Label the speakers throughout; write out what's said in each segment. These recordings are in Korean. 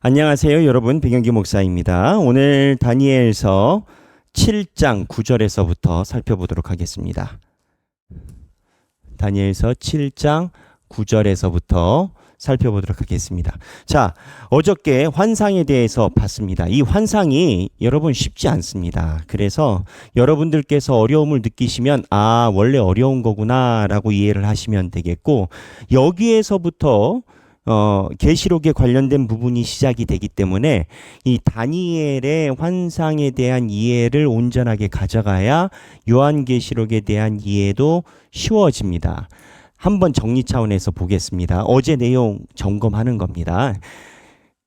Speaker 1: 안녕하세요, 여러분. 백영기 목사입니다. 오늘 다니엘서 7장 9절에서부터 살펴보도록 하겠습니다. 다니엘서 7장 9절에서부터 살펴보도록 하겠습니다. 자, 어저께 환상에 대해서 봤습니다. 이 환상이 여러분 쉽지 않습니다. 그래서 여러분들께서 어려움을 느끼시면 원래 어려운 거구나 라고 이해를 하시면 되겠고, 여기에서부터 계시록에 관련된 부분이 시작이 되기 때문에 이 다니엘의 환상에 대한 이해를 온전하게 가져가야 요한계시록에 대한 이해도 쉬워집니다. 한번 정리 차원에서 보겠습니다. 어제 내용 점검하는 겁니다.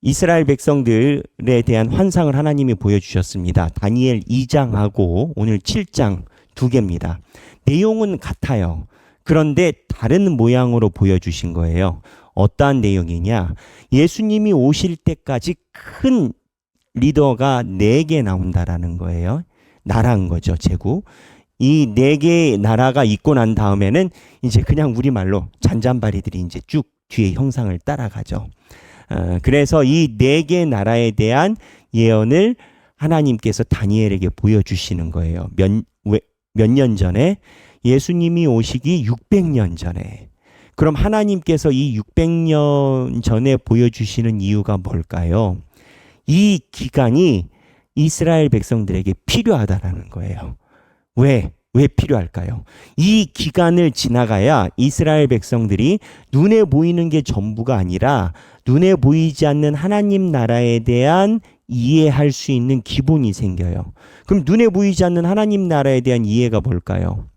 Speaker 1: 이스라엘 백성들에 대한 환상을 하나님이 보여주셨습니다. 다니엘 2장하고 오늘 7장 두 개입니다. 내용은 같아요. 그런데 다른 모양으로 보여주신 거예요. 어떠한 내용이냐? 예수님이 오실 때까지 큰 리더가 4개 나온다라는 거예요. 나라인 거죠, 제국. 이 4개의 나라가 있고 난 다음에는 이제 그냥 우리말로 잔잔바리들이 이제 쭉 뒤에 형상을 따라가죠. 그래서 이 4개 나라에 대한 예언을 하나님께서 다니엘에게 보여주시는 거예요. 몇 년 전에? 예수님이 오시기 600년 전에. 그럼 하나님께서 이 600년 전에 보여주시는 이유가 뭘까요? 이 기간이 이스라엘 백성들에게 필요하다라는 거예요. 왜 필요할까요? 이 기간을 지나가야 이스라엘 백성들이 눈에 보이는 게 전부가 아니라 눈에 보이지 않는 하나님 나라에 대한 이해할 수 있는 기본이 생겨요. 그럼 눈에 보이지 않는 하나님 나라에 대한 이해가 뭘까요?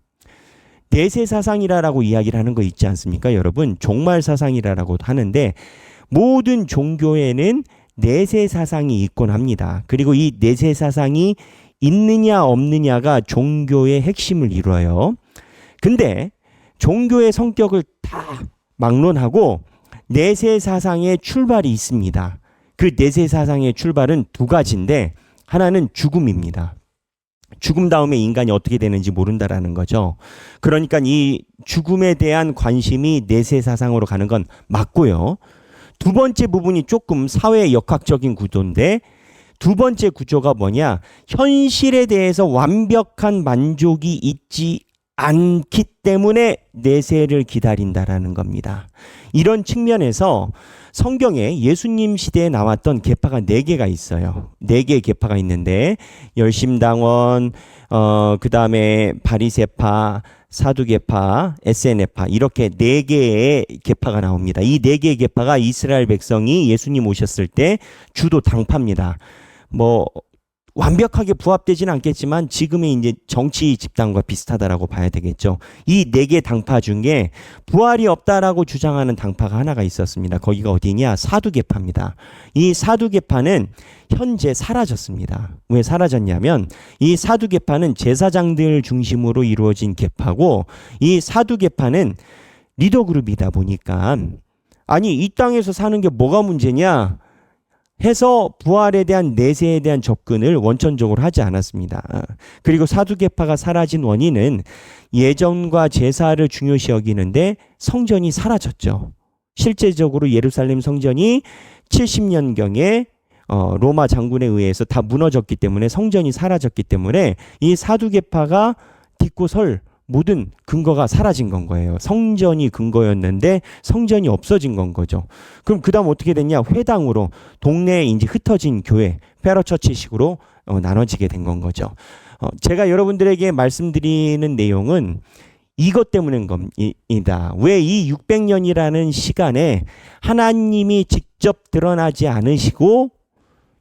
Speaker 1: 내세 사상이라고 이야기를 하는 거 있지 않습니까? 여러분, 종말 사상이라고 하는데 모든 종교에는 내세 사상이 있곤 합니다. 그리고 이 내세 사상이 있느냐 없느냐가 종교의 핵심을 이루어요. 근데 종교의 성격을 다 막론하고 내세 사상의 출발이 있습니다. 그 내세 사상의 출발은 두 가지인데, 하나는 죽음입니다. 죽음 다음에 인간이 어떻게 되는지 모른다라는 거죠. 그러니까 이 죽음에 대한 관심이 내세 사상으로 가는 건 맞고요. 두 번째 부분이 조금 사회 역학적인 구조인데, 두 번째 구조가 뭐냐? 현실에 대해서 완벽한 만족이 있지 않기 때문에 내세를 기다린다라는 겁니다. 이런 측면에서 성경에 예수님 시대에 나왔던 계파가 4개가 있어요. 4개의 계파가 있는데, 열심당원, 그 다음에 바리새파, 사두개파, 에세네파, 이렇게 4개의 계파가 나옵니다. 이 4개의 계파가 이스라엘 백성이 예수님 오셨을 때 주도 당파입니다. 완벽하게 부합되지는 않겠지만 지금의 이제 정치 집단과 비슷하다라고 봐야 되겠죠. 이 4개 당파 중에 부활이 없다라고 주장하는 당파가 하나가 있었습니다. 거기가 어디냐? 사두개파입니다. 이 사두개파는 현재 사라졌습니다. 왜 사라졌냐면 이 사두개파는 제사장들 중심으로 이루어진 계파고, 이 사두개파는 리더 그룹이다 보니까 아니 이 땅에서 사는 게 뭐가 문제냐 해서 부활에 대한 내세에 대한 접근을 원천적으로 하지 않았습니다. 그리고 사두개파가 사라진 원인은 예전과 제사를 중요시 여기는데 성전이 사라졌죠. 실제적으로 예루살렘 성전이 70년경에 로마 장군에 의해서 다 무너졌기 때문에, 성전이 사라졌기 때문에 이 사두개파가 딛고 설 모든 근거가 사라진 건 거예요. 성전이 근거였는데 성전이 없어진 건 거죠. 그럼 그 다음 어떻게 됐냐? 회당으로 동네에 이제 흩어진 교회, 페러처치식으로 나눠지게 된 건 거죠. 제가 여러분들에게 말씀드리는 내용은 이것 때문인 겁니다. 왜 이 600년이라는 시간에 하나님이 직접 드러나지 않으시고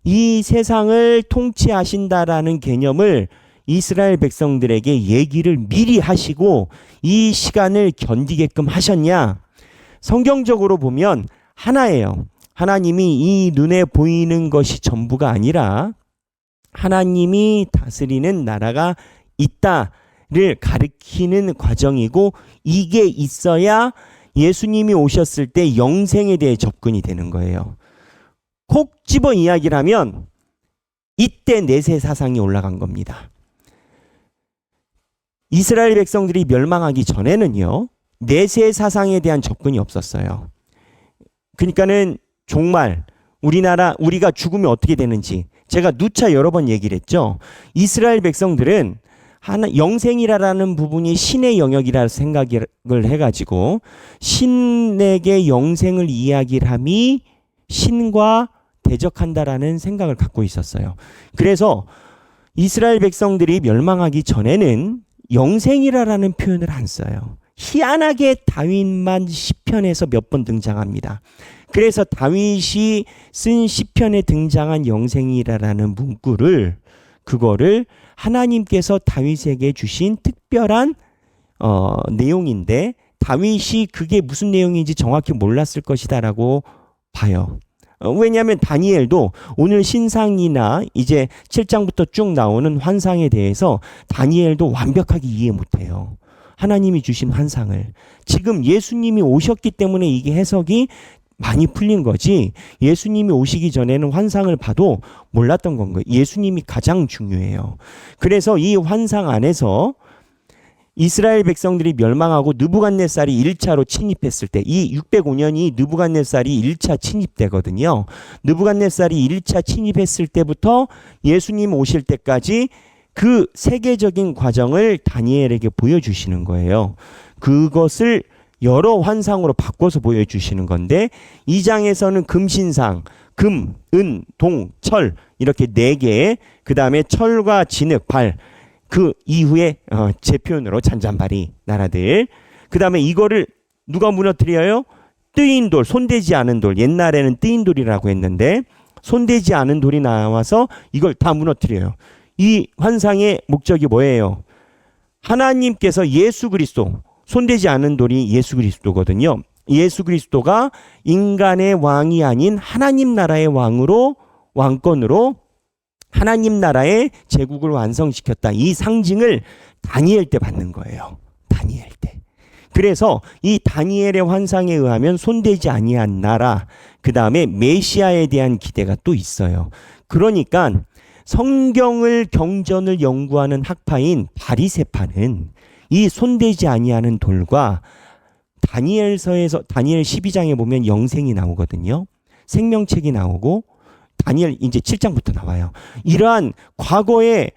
Speaker 1: 이 세상을 통치하신다라는 개념을 이스라엘 백성들에게 얘기를 미리 하시고 이 시간을 견디게끔 하셨냐? 성경적으로 보면 하나예요. 하나님이 이 눈에 보이는 것이 전부가 아니라 하나님이 다스리는 나라가 있다를 가리키는 과정이고, 이게 있어야 예수님이 오셨을 때 영생에 대해 접근이 되는 거예요. 콕 집어 이야기를 하면 이때 내세 사상이 올라간 겁니다. 이스라엘 백성들이 멸망하기 전에는요, 내세 사상에 대한 접근이 없었어요. 그러니까는 종말, 우리가 죽으면 어떻게 되는지 제가 누차 여러 번 얘기를 했죠. 이스라엘 백성들은 영생이라는 부분이 신의 영역이라 생각을 해가지고 신에게 영생을 이야기를 함이 신과 대적한다라는 생각을 갖고 있었어요. 그래서 이스라엘 백성들이 멸망하기 전에는 영생이라는 표현을 안 써요. 희한하게 다윗만 시편에서 몇 번 등장합니다. 그래서 다윗이 쓴 시편에 등장한 영생이라는 문구를 그거를 하나님께서 다윗에게 주신 특별한 내용인데 다윗이 그게 무슨 내용인지 정확히 몰랐을 것이다라고 봐요. 왜냐하면 다니엘도 오늘 신상이나 이제 7장부터 쭉 나오는 환상에 대해서 다니엘도 완벽하게 이해 못해요. 하나님이 주신 환상을. 지금 예수님이 오셨기 때문에 이게 해석이 많이 풀린 거지 예수님이 오시기 전에는 환상을 봐도 몰랐던 건 거예요. 예수님이 가장 중요해요. 그래서 이 환상 안에서 이스라엘 백성들이 멸망하고 느부갓네살이 1차로 침입했을 때 이 605년이 느부갓네살이 1차 침입되거든요. 느부갓네살이 1차 침입했을 때부터 예수님 오실 때까지 그 세계적인 과정을 다니엘에게 보여주시는 거예요. 그것을 여러 환상으로 바꿔서 보여주시는 건데 이 장에서는 금신상, 금, 은, 동, 철 이렇게 4개 그 다음에 철과 진흙, 발 그 이후에 제 표현으로 잔잔바리 나라들 그 다음에 이거를 누가 무너뜨려요? 뜨인 돌, 손대지 않은 돌. 옛날에는 뜨인 돌이라고 했는데 손대지 않은 돌이 나와서 이걸 다 무너뜨려요. 이 환상의 목적이 뭐예요? 하나님께서 예수 그리스도 손대지 않은 돌이 예수 그리스도거든요. 예수 그리스도가 인간의 왕이 아닌 하나님 나라의 왕권으로 하나님 나라의 제국을 완성시켰다. 이 상징을 다니엘 때 받는 거예요. 다니엘 때. 그래서 이 다니엘의 환상에 의하면 손대지 아니한 나라, 그 다음에 메시아에 대한 기대가 또 있어요. 그러니까 성경을 경전을 연구하는 학파인 바리새파는 이 손대지 아니하는 돌과 다니엘서에서 다니엘 12장에 보면 영생이 나오거든요. 생명책이 나오고 다니엘 이제 7장부터 나와요. 이러한 과거에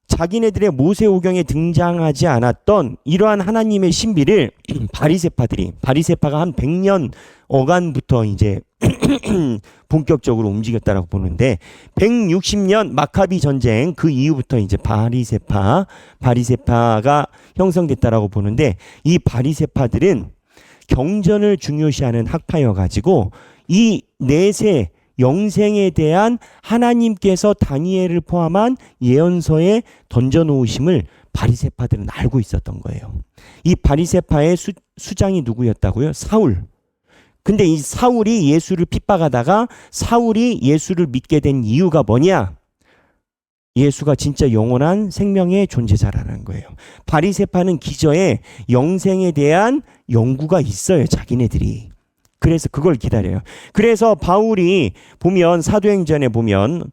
Speaker 1: 자기네들의 모세오경에 등장하지 않았던 이러한 하나님의 신비를 바리새파가 한 100년 어간부터 이제 본격적으로 움직였다라고 보는데 160년 마카비 전쟁 그 이후부터 이제 바리새파가 형성됐다라고 보는데 이 바리새파들은 경전을 중요시하는 학파여 가지고 이 내세 영생에 대한 하나님께서 다니엘을 포함한 예언서에 던져놓으심을 바리새파들은 알고 있었던 거예요. 이 바리새파의 수장이 누구였다고요? 사울. 근데 이 사울이 예수를 핍박하다가 사울이 예수를 믿게 된 이유가 뭐냐? 예수가 진짜 영원한 생명의 존재자라는 거예요. 바리새파는 기저에 영생에 대한 연구가 있어요. 자기네들이. 그래서 그걸 기다려요. 그래서 바울이 보면 사도행전에 보면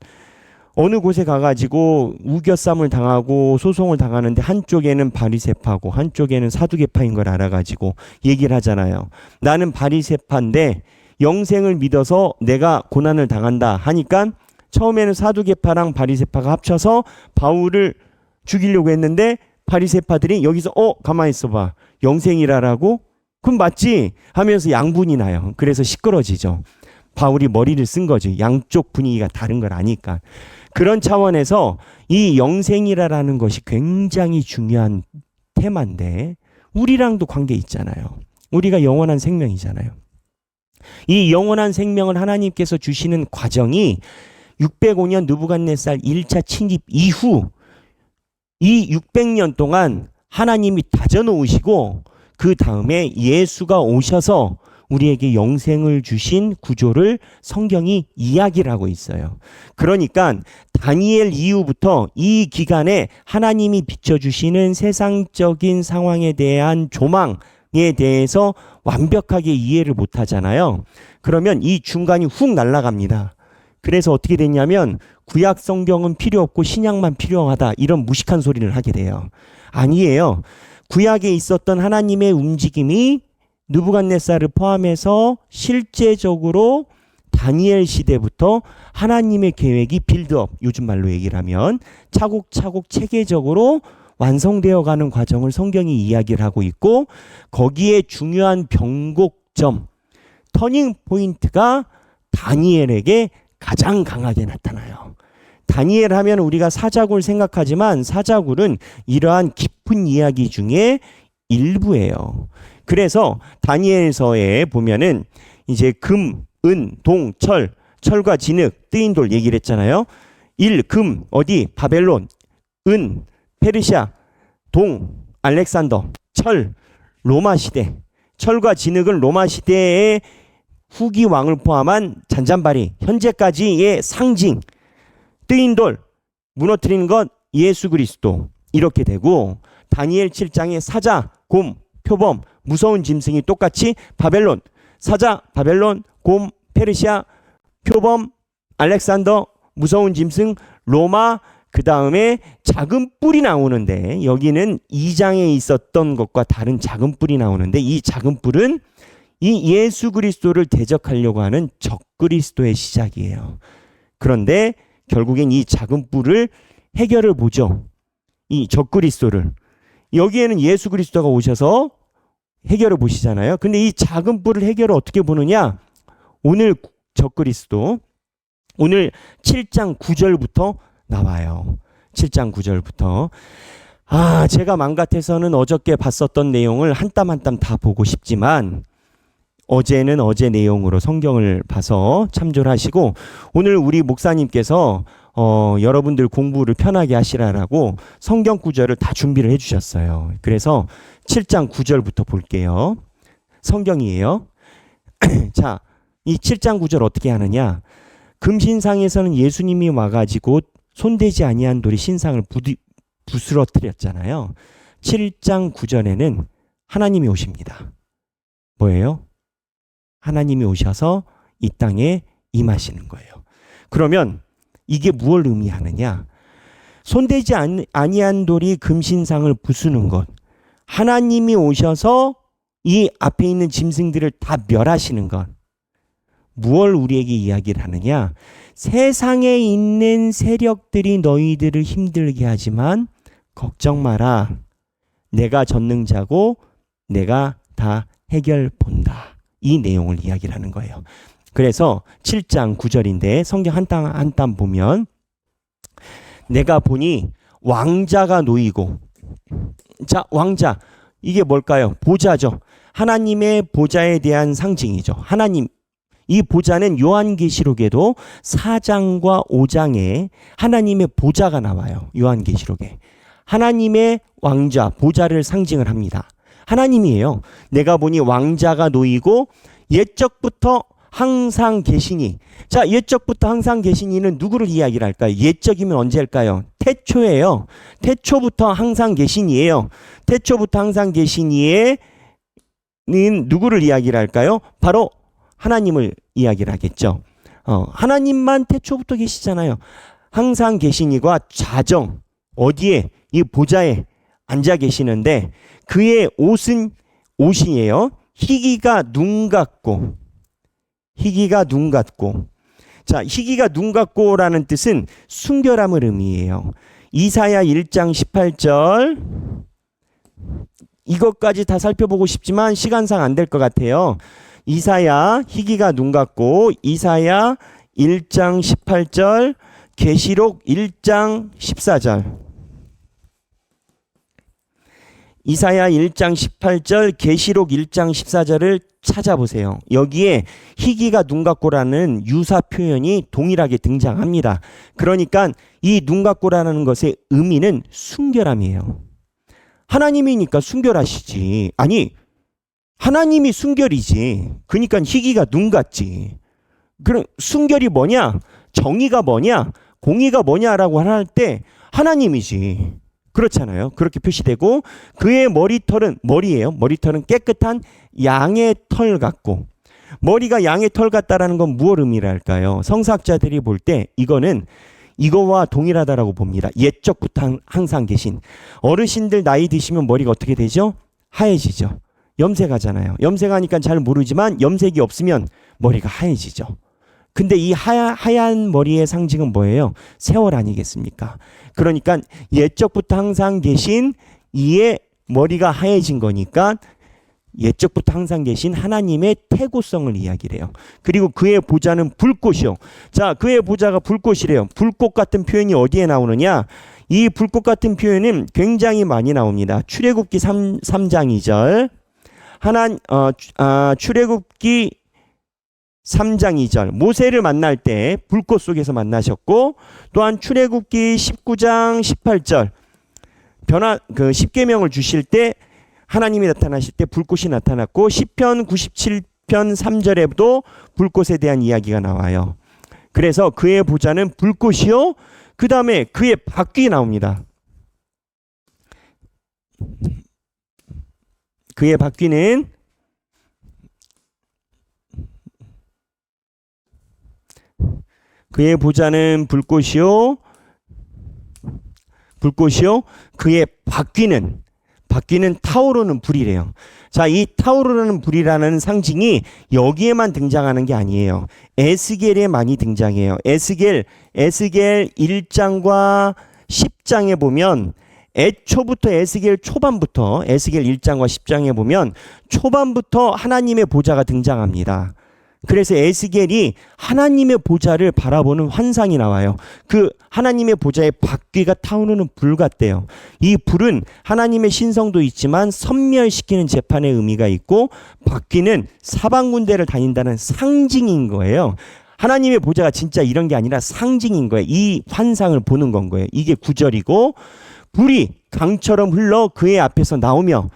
Speaker 1: 어느 곳에 가가지고 우겨쌈을 당하고 소송을 당하는데 한쪽에는 바리새파고 한쪽에는 사두개파인 걸 알아가지고 얘기를 하잖아요. 나는 바리새파인데 영생을 믿어서 내가 고난을 당한다 하니까 처음에는 사두개파랑 바리새파가 합쳐서 바울을 죽이려고 했는데 바리새파들이 여기서 가만히 있어봐. 영생이라라고? 그럼 맞지? 하면서 양분이 나요. 그래서 시끄러지죠. 바울이 머리를 쓴 거죠. 양쪽 분위기가 다른 걸 아니까. 그런 차원에서 이 영생이라는 것이 굉장히 중요한 테마인데 우리랑도 관계 있잖아요. 우리가 영원한 생명이잖아요. 이 영원한 생명을 하나님께서 주시는 과정이 605년 느부갓네살 1차 침입 이후 이 600년 동안 하나님이 다져놓으시고 그 다음에 예수가 오셔서 우리에게 영생을 주신 구조를 성경이 이야기를 하고 있어요. 그러니까 다니엘 이후부터 이 기간에 하나님이 비춰주시는 세상적인 상황에 대한 조망에 대해서 완벽하게 이해를 못하잖아요. 그러면 이 중간이 훅 날아갑니다. 그래서 어떻게 됐냐면 구약 성경은 필요 없고 신약만 필요하다 이런 무식한 소리를 하게 돼요. 아니에요. 구약에 있었던 하나님의 움직임이 느부갓네살을 포함해서 실제적으로 다니엘 시대부터 하나님의 계획이 빌드업, 요즘 말로 얘기를 하면 차곡차곡 체계적으로 완성되어 가는 과정을 성경이 이야기를 하고 있고, 거기에 중요한 변곡점, 터닝 포인트가 다니엘에게 가장 강하게 나타나요. 다니엘 하면 우리가 사자굴 생각하지만 사자굴은 이러한 깊은 이야기 중에 일부예요. 그래서 다니엘서에 보면은 이제 금, 은, 동, 철과 진흙, 뜨인 돌 얘기를 했잖아요. 금, 어디? 바벨론, 은, 페르시아, 동, 알렉산더, 로마 시대. 철과 진흙은 로마 시대의 후기 왕을 포함한 잔잔바리, 현재까지의 상징. 뜨인 돌, 무너뜨리는 것, 예수 그리스도. 이렇게 되고, 다니엘 7장의 사자, 곰, 표범, 무서운 짐승이 똑같이 바벨론, 사자, 바벨론, 곰, 페르시아, 표범, 알렉산더, 무서운 짐승, 로마, 그 다음에 작은 뿔이 나오는데, 여기는 2장에 있었던 것과 다른 작은 뿔이 나오는데, 이 작은 뿔은 이 예수 그리스도를 대적하려고 하는 적그리스도의 시작이에요. 그런데 결국엔 이 작은 뿔을 해결을 보죠. 이 적그리스도를. 여기에는 예수 그리스도가 오셔서 해결을 보시잖아요. 근데 이 작은 뿔을 해결을 어떻게 보느냐? 오늘 적그리스도, 오늘 7장 9절부터 나와요. 7장 9절부터. 제가 맘 같아서는 어저께 봤었던 내용을 한 땀 한 땀 다 보고 싶지만, 어제는 어제 내용으로 성경을 봐서 참조를 하시고, 오늘 우리 목사님께서 여러분들 공부를 편하게 하시라고 성경 구절을 다 준비를 해주셨어요. 그래서 7장 9절부터 볼게요. 성경이에요. 자, 이 7장 9절 어떻게 하느냐? 금신상에서는 예수님이 와가지고 손대지 아니한 돌이 신상을 부스러뜨렸잖아요. 7장 9절에는 하나님이 오십니다. 뭐예요? 하나님이 오셔서 이 땅에 임하시는 거예요. 그러면 이게 무엇을 의미하느냐? 손대지 아니한 돌이 금신상을 부수는 것. 하나님이 오셔서 이 앞에 있는 짐승들을 다 멸하시는 것. 무엇을 우리에게 이야기를 하느냐? 세상에 있는 세력들이 너희들을 힘들게 하지만 걱정 마라. 내가 전능자고 내가 다 해결 본다. 이 내용을 이야기를 하는 거예요. 그래서 7장 9절인데 성경 한 땀 한 땀 보면, 내가 보니 왕자가 놓이고, 자, 왕자, 이게 뭘까요? 보좌죠. 하나님의 보좌에 대한 상징이죠. 하나님, 이 보좌는 요한계시록에도 4장과 5장에 하나님의 보좌가 나와요. 요한계시록에. 하나님의 왕자, 보좌를 상징을 합니다. 하나님이에요. 내가 보니 왕자가 놓이고 옛적부터 항상 계시니. 자, 옛적부터 항상 계시니는 누구를 이야기를 할까요? 옛적이면 언제일까요? 태초예요. 태초부터 항상 계시니예요. 태초부터 항상 계시니에는 누구를 이야기를 할까요? 바로 하나님을 이야기를 하겠죠. 하나님만 태초부터 계시잖아요. 항상 계시니과 자정, 어디에? 이 보좌에 앉아 계시는데, 그의 옷은 옷이에요. 희기가 눈 같고. 자, 희기가 눈 같고라는 뜻은 순결함을 의미해요. 이사야 1장 18절. 이것까지 다 살펴보고 싶지만 시간상 안 될 것 같아요. 이사야 희기가 눈 같고, 이사야 1장 18절, 계시록 1장 14절. 이사야 1장 18절, 계시록 1장 14절을 찾아보세요. 여기에 희기가 눈 같고라는 유사 표현이 동일하게 등장합니다. 그러니까 이 눈 같고라는 것의 의미는 순결함이에요. 하나님이니까 순결하시지. 아니, 하나님이 순결이지. 그러니까 희기가 눈 같지. 그럼 순결이 뭐냐? 정의가 뭐냐? 공의가 뭐냐라고 할 때 하나님이지. 그렇잖아요. 그렇게 표시되고, 그의 머리털은, 머리예요. 머리털은 깨끗한 양의 털 같고. 머리가 양의 털 같다라는 건 무엇 의미를 할까요? 성사학자들이 볼 때 이거는 이거와 동일하다라고 봅니다. 옛적부터 항상 계신. 어르신들 나이 드시면 머리가 어떻게 되죠? 하얘지죠. 염색하잖아요. 염색하니까 잘 모르지만 염색이 없으면 머리가 하얘지죠. 근데 이 하얀 머리의 상징은 뭐예요? 세월 아니겠습니까? 그러니까 옛적부터 항상 계신 이의 머리가 하얘진 거니까 옛적부터 항상 계신 하나님의 태고성을 이야기해요. 그리고 그의 보좌는 불꽃이요. 자, 그의 보좌가 불꽃이래요. 불꽃 같은 표현이 어디에 나오느냐? 이 불꽃 같은 표현은 굉장히 많이 나옵니다. 출애굽기 3장 2절. 출애굽기 3장 2절. 모세를 만날 때 불꽃 속에서 만나셨고, 또한 출애굽기 19장 18절. 십계명을 주실 때 하나님이 나타나실 때 불꽃이 나타났고, 시편 97편 3절에도 불꽃에 대한 이야기가 나와요. 그래서 그의 보좌는 불꽃이요. 그 다음에 그의 바퀴 나옵니다. 그의 바퀴는 그의 보좌는 불꽃이요. 그의 바퀴는 타오르는 불이래요. 자, 이 타오르는 불이라는 상징이 여기에만 등장하는 게 아니에요. 에스겔에 많이 등장해요. 에스겔 1장과 10장에 보면 애초부터 에스겔 초반부터 에스겔 1장과 10장에 보면 초반부터 하나님의 보좌가 등장합니다. 그래서 에스겔이 하나님의 보좌를 바라보는 환상이 나와요. 그 하나님의 보좌의 바퀴가 타오르는 불 같대요. 이 불은 하나님의 신성도 있지만 섬멸시키는 재판의 의미가 있고, 바퀴는 사방군대를 다닌다는 상징인 거예요. 하나님의 보좌가 진짜 이런 게 아니라 상징인 거예요. 이 환상을 보는 건 거예요. 이게 9절이고, 불이 강처럼 흘러 그의 앞에서 나오며,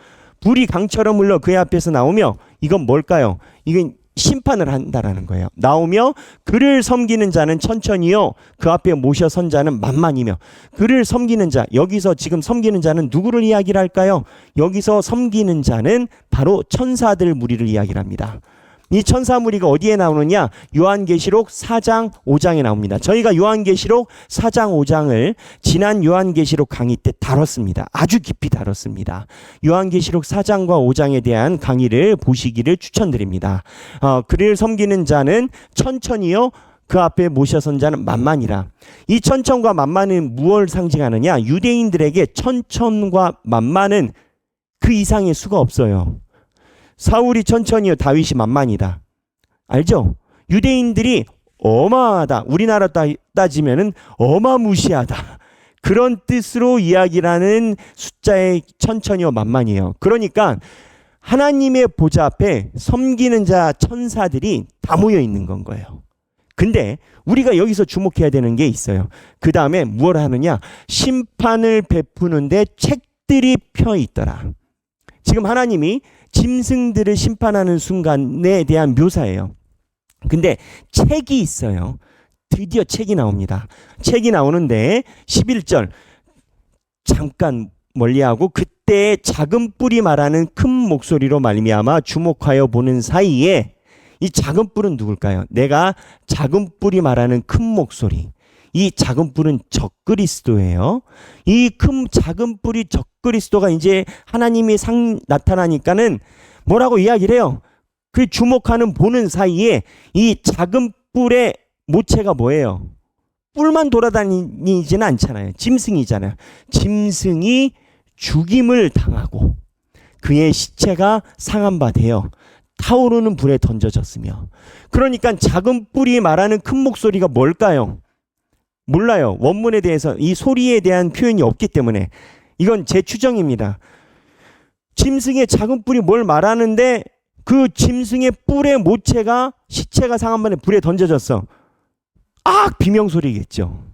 Speaker 1: 이건 뭘까요? 이건 심판을 한다라는 거예요. 나오며 그를 섬기는 자는 천천히요, 그 앞에 모셔 선 자는 만만이며. 그를 섬기는 자, 여기서 지금 섬기는 자는 누구를 이야기를 할까요? 여기서 섬기는 자는 바로 천사들 무리를 이야기를 합니다. 이 천사 무리가 어디에 나오느냐? 요한계시록 4장 5장에 나옵니다. 저희가 요한계시록 4장 5장을 지난 요한계시록 강의 때 다뤘습니다. 아주 깊이 다뤘습니다. 요한계시록 4장과 5장에 대한 강의를 보시기를 추천드립니다. 그를 섬기는 자는 천천히요, 그 앞에 모셔선 자는 만만이라. 이 천천과 만만은 무엇을 상징하느냐? 유대인들에게 천천과 만만은 그 이상의 수가 없어요. 사울이 천천히요, 다윗이 만만이다. 알죠? 유대인들이 어마하다. 우리나라 따지면은 어마무시하다. 그런 뜻으로 이야기를 하는 숫자의 천천히요, 만만이에요. 그러니까 하나님의 보좌 앞에 섬기는 자 천사들이 다 모여 있는 건 거예요. 근데 우리가 여기서 주목해야 되는 게 있어요. 그 다음에 무엇을 하느냐? 심판을 베푸는데 책들이 펴 있더라. 지금 하나님이 짐승들을 심판하는 순간에 대한 묘사예요. 근데 책이 있어요. 드디어 책이 나옵니다. 책이 나오는데 11절 잠깐 멀리하고, 그때 작은 뿔이 말하는 큰 목소리로 말미암아 주목하여 보는 사이에, 이 작은 뿔은 누굴까요? 내가 작은 뿔이 말하는 큰 목소리. 이 작은 뿔은 적그리스도예요. 이 작은 뿔이 적그리스도가 이제 하나님이 나타나니까는 뭐라고 이야기를 해요? 그 주목하는 보는 사이에 이 작은 뿔의 모체가 뭐예요? 뿔만 돌아다니지는 않잖아요. 짐승이잖아요. 짐승이 죽임을 당하고 그의 시체가 상한 바 되어 타오르는 불에 던져졌으며. 그러니까 작은 뿔이 말하는 큰 목소리가 뭘까요? 몰라요. 원문에 대해서 이 소리에 대한 표현이 없기 때문에 이건 제 추정입니다. 짐승의 작은 뿔이 뭘 말하는데 그 짐승의 뿔의 모체가 시체가 상한 번에 불에 던져졌어. 비명소리겠죠.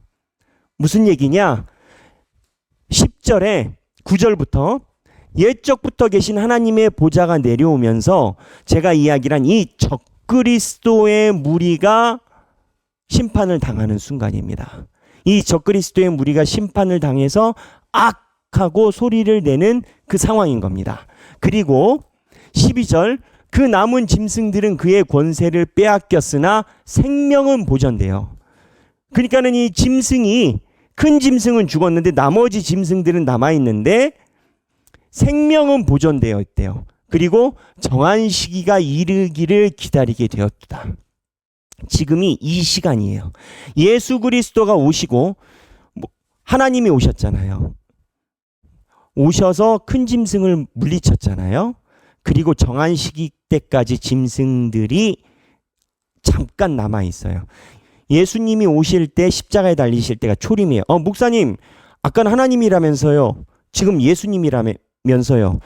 Speaker 1: 무슨 얘기냐? 10절에 9절부터 옛적부터 계신 하나님의 보좌가 내려오면서 제가 이야기한 이 적그리스도의 무리가 심판을 당하는 순간입니다. 이 적그리스도의 무리가 심판을 당해서 하고 소리를 내는 그 상황인 겁니다. 그리고 12절, 그 남은 짐승들은 그의 권세를 빼앗겼으나 생명은 보존돼요. 그러니까는 이 짐승이, 큰 짐승은 죽었는데 나머지 짐승들은 남아있는데 생명은 보존되어 있대요. 그리고 정한 시기가 이르기를 기다리게 되었다. 지금이 이 시간이에요. 예수 그리스도가 오시고 하나님이 오셨잖아요. 오셔서 큰 짐승을 물리쳤잖아요. 그리고 정한 시기 때까지 짐승들이 잠깐 남아 있어요. 예수님이 오실 때 십자가에 달리실 때가 초림이에요. 목사님, 아까는 하나님이라면서요. 지금 예수님이라면서요.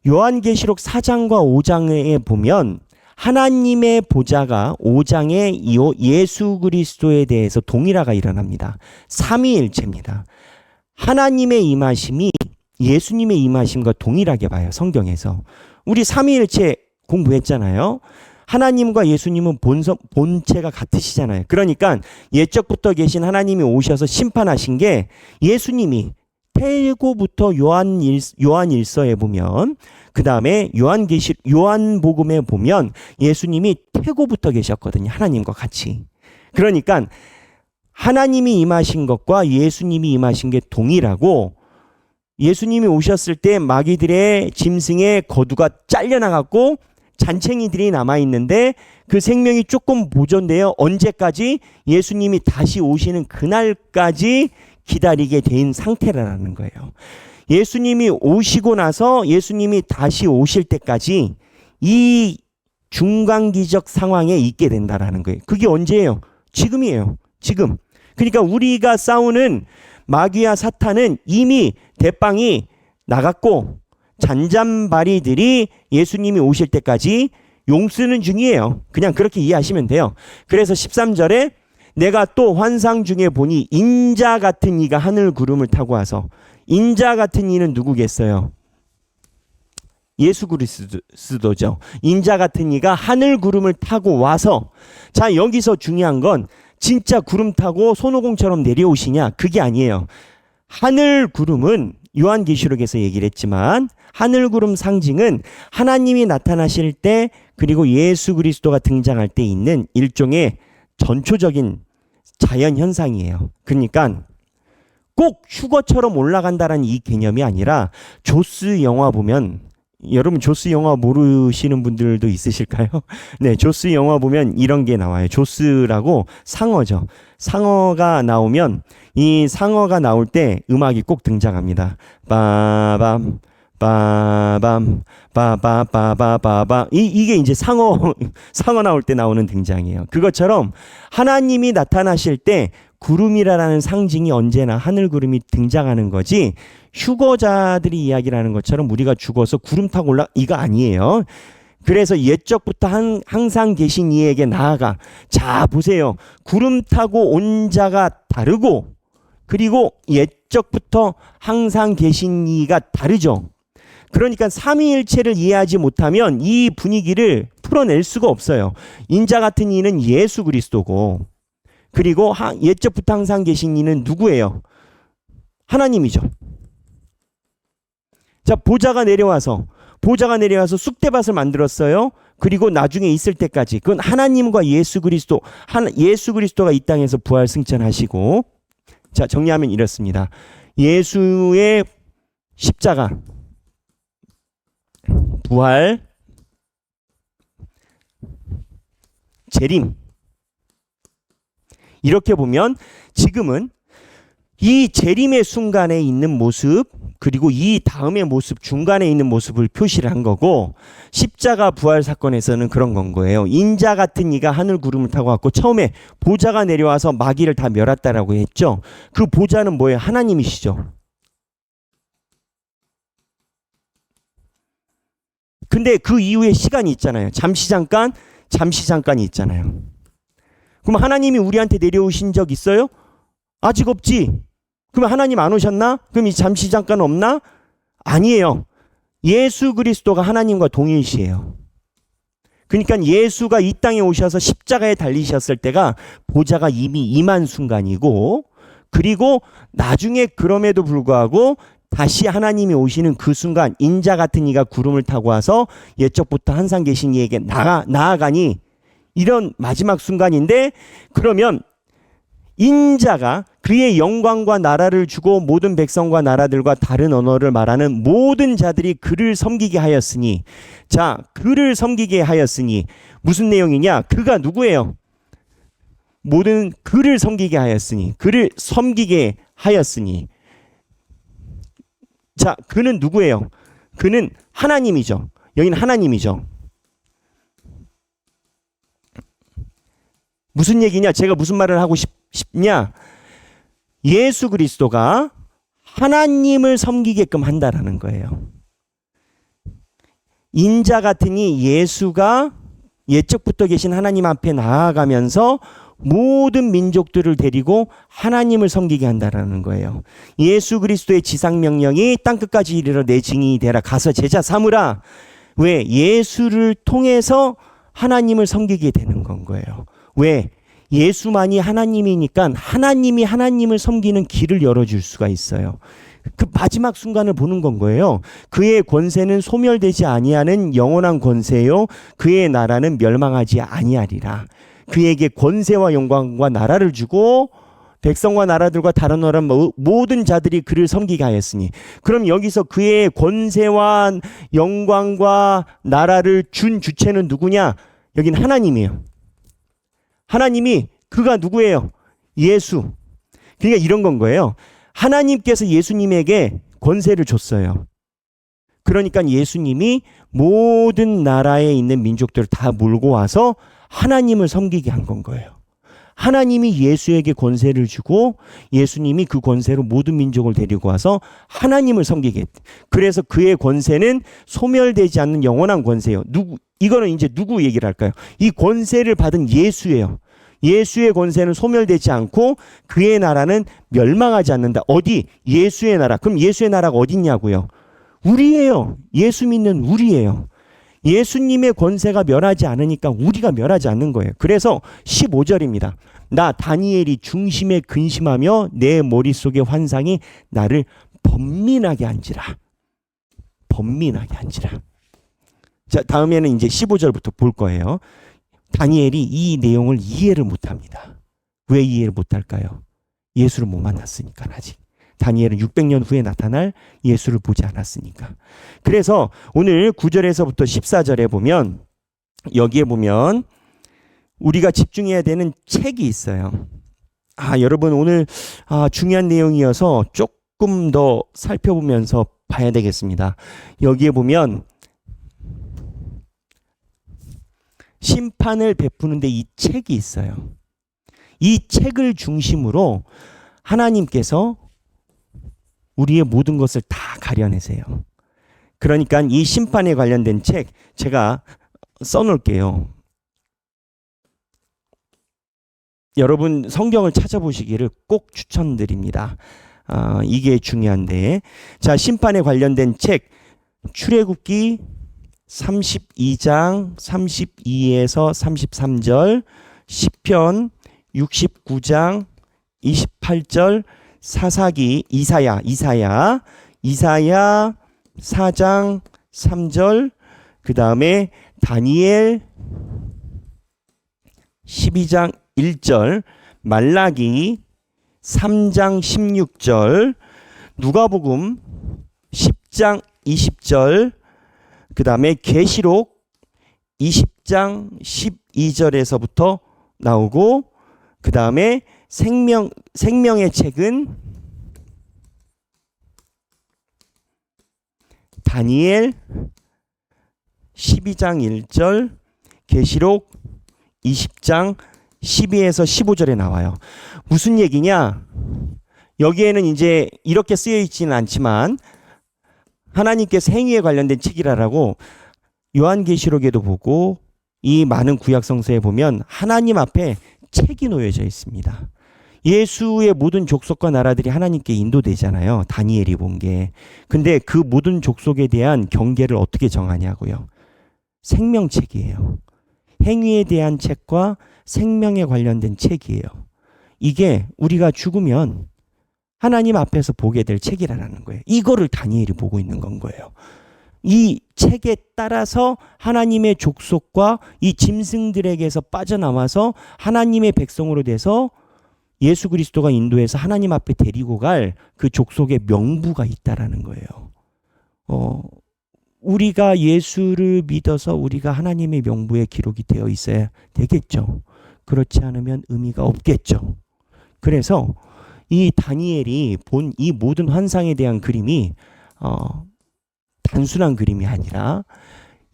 Speaker 1: 요한계시록 4장과 5장에 보면 하나님의 보좌가 5장에 예수 그리스도에 대해서 동일화가 일어납니다. 삼위일체입니다. 하나님의 임하심이 예수님의 임하심과 동일하게 봐요. 성경에서. 우리 삼위일체 공부했잖아요. 하나님과 예수님은 본체가 같으시잖아요. 그러니까 옛적부터 계신 하나님이 오셔서 심판하신 게 예수님이 태고부터 요한일서에 보면, 그 다음에 요한복음에 보면 예수님이 태고부터 계셨거든요. 하나님과 같이. 그러니까 하나님이 임하신 것과 예수님이 임하신 게 동일하고, 예수님이 오셨을 때 마귀들의 짐승의 거두가 잘려나갔고 잔챙이들이 남아있는데 그 생명이 조금 보존되어 언제까지? 예수님이 다시 오시는 그날까지 기다리게 된 상태라는 거예요. 예수님이 오시고 나서 예수님이 다시 오실 때까지 이 중간기적 상황에 있게 된다라는 거예요. 그게 언제예요? 지금이에요. 지금. 그러니까 우리가 싸우는 마귀와 사탄은 이미 대빵이 나갔고 잔잔바리들이 예수님이 오실 때까지 용쓰는 중이에요. 그냥 그렇게 이해하시면 돼요. 그래서 13절에 내가 또 환상 중에 보니 인자 같은 이가 하늘 구름을 타고 와서, 인자 같은 이는 누구겠어요? 예수 그리스도죠. 인자 같은 이가 하늘 구름을 타고 와서, 자, 여기서 중요한 건 진짜 구름 타고 손오공처럼 내려오시냐? 그게 아니에요. 하늘 구름은 요한계시록에서 얘기를 했지만 하늘 구름 상징은 하나님이 나타나실 때 그리고 예수 그리스도가 등장할 때 있는 일종의 전초적인 자연 현상이에요. 그러니까 꼭 휴거처럼 올라간다라는 이 개념이 아니라, 조스 영화 보면, 여러분 조스 영화 모르시는 분들도 있으실까요? 네, 조스 영화 보면 이런 게 나와요. 조스라고 상어죠. 상어가 나오면 이 상어가 나올 때 음악이 꼭 등장합니다. 빠밤 빠밤 빠바바바바바. 이게 이제 상어 나올 때 나오는 등장이에요. 그것처럼 하나님이 나타나실 때 구름이라는 상징이 언제나 하늘 구름이 등장하는 거지, 휴거자들이 이야기를 하는 것처럼 우리가 죽어서 구름 타고 이거 아니에요. 그래서 옛적부터 항상 계신 이에게 나아가. 자, 보세요. 구름 타고 온 자가 다르고, 그리고 옛적부터 항상 계신 이가 다르죠. 그러니까 삼위일체를 이해하지 못하면 이 분위기를 풀어낼 수가 없어요. 인자 같은 이는 예수 그리스도고, 그리고 옛적부터 항상 계신 이는 누구예요? 하나님이죠. 자, 보좌가 내려와서 쑥대밭을 만들었어요. 그리고 나중에 있을 때까지 그건 하나님과 예수 그리스도가 이 땅에서 부활 승천하시고, 자, 정리하면 이렇습니다. 예수의 십자가, 부활, 재림, 이렇게 보면 지금은 이 재림의 순간에 있는 모습, 그리고 이 다음의 모습, 중간에 있는 모습을 표시를 한 거고, 십자가 부활 사건에서는 그런 건 거예요. 인자 같은 이가 하늘 구름을 타고 왔고, 처음에 보좌가 내려와서 마귀를 다 멸했다라고 했죠. 그 보좌는 뭐예요? 하나님이시죠. 근데 그 이후에 시간이 있잖아요. 잠시 잠깐이 있잖아요. 그럼 하나님이 우리한테 내려오신 적 있어요? 아직 없지. 그럼 하나님 안 오셨나? 그럼 이 잠시 잠깐 없나? 아니에요. 예수 그리스도가 하나님과 동일시해요. 그러니까 예수가 이 땅에 오셔서 십자가에 달리셨을 때가 보좌가 이미 임한 순간이고, 그리고 나중에 그럼에도 불구하고 다시 하나님이 오시는 그 순간 인자 같은 이가 구름을 타고 와서 옛적부터 항상 계신 이에게 나아가니, 이런 마지막 순간인데, 그러면 인자가 그의 영광과 나라를 주고 모든 백성과 나라들과 다른 언어를 말하는 모든 자들이 그를 섬기게 하였으니, 자, 그를 섬기게 하였으니 무슨 내용이냐? 그가 누구예요? 모든 그를 섬기게 하였으니, 그를 섬기게 하였으니. 자, 그는 누구예요? 그는 하나님이죠. 여기는 하나님이죠. 무슨 얘기냐? 제가 무슨 말을 하고 싶냐? 예수 그리스도가 하나님을 섬기게끔 한다라는 거예요. 인자 같으니 예수가 예적부터 계신 하나님 앞에 나아가면서 모든 민족들을 데리고 하나님을 섬기게 한다라는 거예요. 예수 그리스도의 지상명령이 땅끝까지 이르러 내 증인이 되라. 가서 제자 삼으라. 왜? 예수를 통해서 하나님을 섬기게 되는 건 거예요. 왜? 예수만이 하나님이니까 하나님이 하나님을 섬기는 길을 열어줄 수가 있어요. 그 마지막 순간을 보는 건 거예요. 그의 권세는 소멸되지 아니하는 영원한 권세요. 그의 나라는 멸망하지 아니하리라. 그에게 권세와 영광과 나라를 주고 백성과 나라들과 다른 나라 모든 자들이 그를 섬기게 하였으니. 그럼 여기서 그의 권세와 영광과 나라를 준 주체는 누구냐? 여긴 하나님이에요. 하나님이 그가 누구예요? 예수. 그러니까 이런 건 거예요. 하나님께서 예수님에게 권세를 줬어요. 그러니까 예수님이 모든 나라에 있는 민족들을 다 몰고 와서 하나님을 섬기게 한 건 거예요. 하나님이 예수에게 권세를 주고 예수님이 그 권세로 모든 민족을 데리고 와서 하나님을 섬기게 했대. 그래서 그의 권세는 소멸되지 않는 영원한 권세예요. 이거는 이제 누구 얘기를 할까요? 이 권세를 받은 예수예요. 예수의 권세는 소멸되지 않고 그의 나라는 멸망하지 않는다. 어디? 예수의 나라. 그럼 예수의 나라가 어딨냐고요? 우리예요. 예수 믿는 우리예요. 예수님의 권세가 멸하지 않으니까 우리가 멸하지 않는 거예요. 그래서 15절입니다. 나 다니엘이 중심에 근심하며 내 머릿속의 환상이 나를 번민하게 한지라. 번민하게 한지라. 자, 다음에는 이제 15절부터 볼 거예요. 다니엘이 이 내용을 이해를 못합니다. 왜 이해를 못할까요? 예수를 못 만났으니까 아직. 다니엘은 600년 후에 나타날 예수를 보지 않았으니까. 그래서 오늘 9절에서부터 14절에 보면 여기에 보면 우리가 집중해야 되는 책이 있어요. 여러분 오늘 중요한 내용이어서 조금 더 살펴보면서 봐야 되겠습니다. 여기에 보면 심판을 베푸는데 이 책이 있어요. 이 책을 중심으로 하나님께서 우리의 모든 것을 다 가려내세요. 그러니까 이 심판에 관련된 책 제가 써놓을게요. 여러분 성경을 찾아보시기를 꼭 추천드립니다. 이게 중요한데, 자, 심판에 관련된 책 출애굽기 32장 32에서 33절, 시편 69장 28절, 사사기, 이사야 4장 3절, 그 다음에 다니엘 12장 1절, 말라기 3장 16절, 누가복음 10장 20절, 그 다음에 계시록 20장 12절에서부터 나오고, 그 다음에 생명의 책은 다니엘 12장 1절, 계시록 20장 12에서 15절에 나와요. 무슨 얘기냐? 여기에는 이제 이렇게 쓰여 있지는 않지만 하나님께서 행위에 관련된 책이라고 요한계시록에도 보고 이 많은 구약 성서에 보면 하나님 앞에 책이 놓여져 있습니다. 예수의 모든 족속과 나라들이 하나님께 인도되잖아요. 다니엘이 본 게. 근데 그 모든 족속에 대한 경계를 어떻게 정하냐고요. 생명책이에요. 행위에 대한 책과 생명에 관련된 책이에요. 이게 우리가 죽으면 하나님 앞에서 보게 될 책이라는 거예요. 이거를 다니엘이 보고 있는 건 거예요. 이 책에 따라서 하나님의 족속과 이 짐승들에게서 빠져나와서 하나님의 백성으로 돼서 예수 그리스도가 인도해서 하나님 앞에 데리고 갈 그 족속의 명부가 있다라는 거예요. 우리가 예수를 믿어서 우리가 하나님의 명부에 기록이 되어 있어야 되겠죠. 그렇지 않으면 의미가 없겠죠. 그래서 이 다니엘이 본 이 모든 환상에 대한 그림이 단순한 그림이 아니라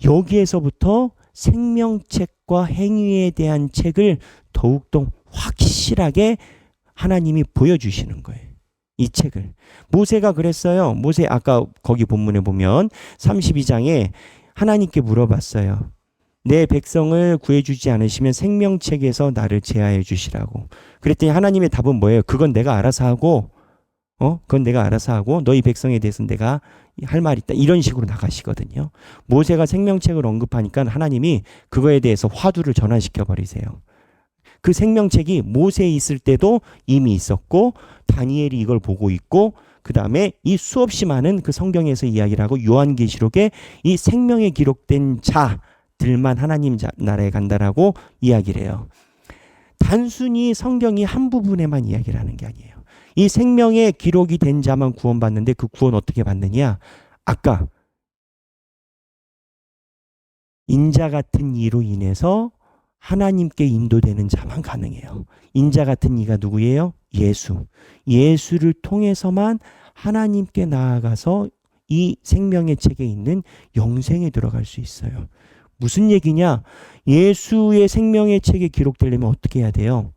Speaker 1: 여기에서부터 생명책과 행위에 대한 책을 더욱더 확실하게 하나님이 보여주시는 거예요. 이 책을. 모세가 그랬어요. 모세 아까 거기 본문에 보면 32장에 하나님께 물어봤어요. 내 백성을 구해주지 않으시면 생명책에서 나를 제하해 주시라고. 그랬더니 하나님의 답은 뭐예요? 그건 내가 알아서 하고 그건 내가 알아서 하고 너희 백성에 대해서는 내가 할 말 있다. 이런 식으로 나가시거든요. 모세가 생명책을 언급하니까 하나님이 그거에 대해서 화두를 전환시켜 버리세요. 그 생명책이 모세에 있을 때도 이미 있었고 다니엘이 이걸 보고 있고 그 다음에 이 수없이 많은 그 성경에서 이야기를 하고 요한계시록에 이 생명에 기록된 자들만 하나님 나라에 간다라고 이야기를 해요. 단순히 성경이 한 부분에만 이야기를 하는 게 아니에요. 이 생명에 기록이 된 자만 구원받는데 그 구원 어떻게 받느냐? 아까 인자 같은 이로 인해서 하나님께 인도되는 자만 가능해요. 인자 같은 이가 누구예요? 예수. 예수를 통해서만 하나님께 나아가서 이 생명의 책에 있는 영생에 들어갈 수 있어요. 무슨 얘기냐? 예수의 생명의 책에 기록되려면 어떻게 해야 돼요?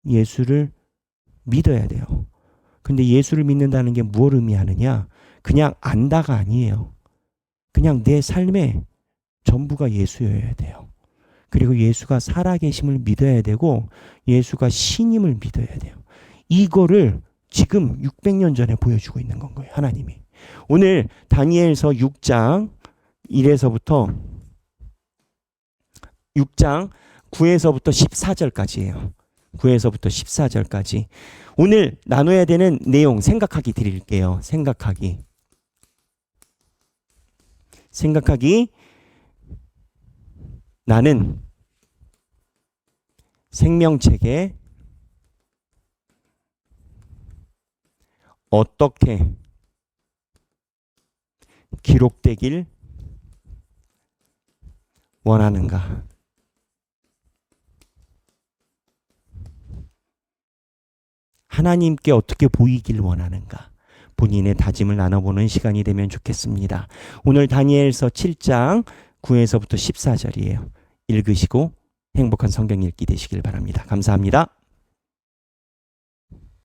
Speaker 1: 예수를 믿어야 돼요. 근데 예수를 믿는다는 게 무엇을 의미하느냐? 그냥 안다가 아니에요. 그냥 내 삶의 전부가 예수여야 돼요. 그리고 예수가 살아계심을 믿어야 되고 예수가 신임을 믿어야 돼요. 이거를 지금 600년 전에 보여주고 있는 건 거예요. 하나님이. 오늘 다니엘서 6장 1에서부터 6장 9에서부터 14절까지예요. 9에서부터 14절까지. 오늘 나눠야 되는 내용 생각하기 드릴게요. 생각하기. 나는 생명책에 어떻게 기록되길 원하는가? 하나님께 어떻게 보이길 원하는가? 본인의 다짐을 나눠보는 시간이 되면 좋겠습니다. 오늘 다니엘서 7장 9에서부터 14절이에요. 읽으시고 행복한 성경 읽기 되시길 바랍니다. 감사합니다.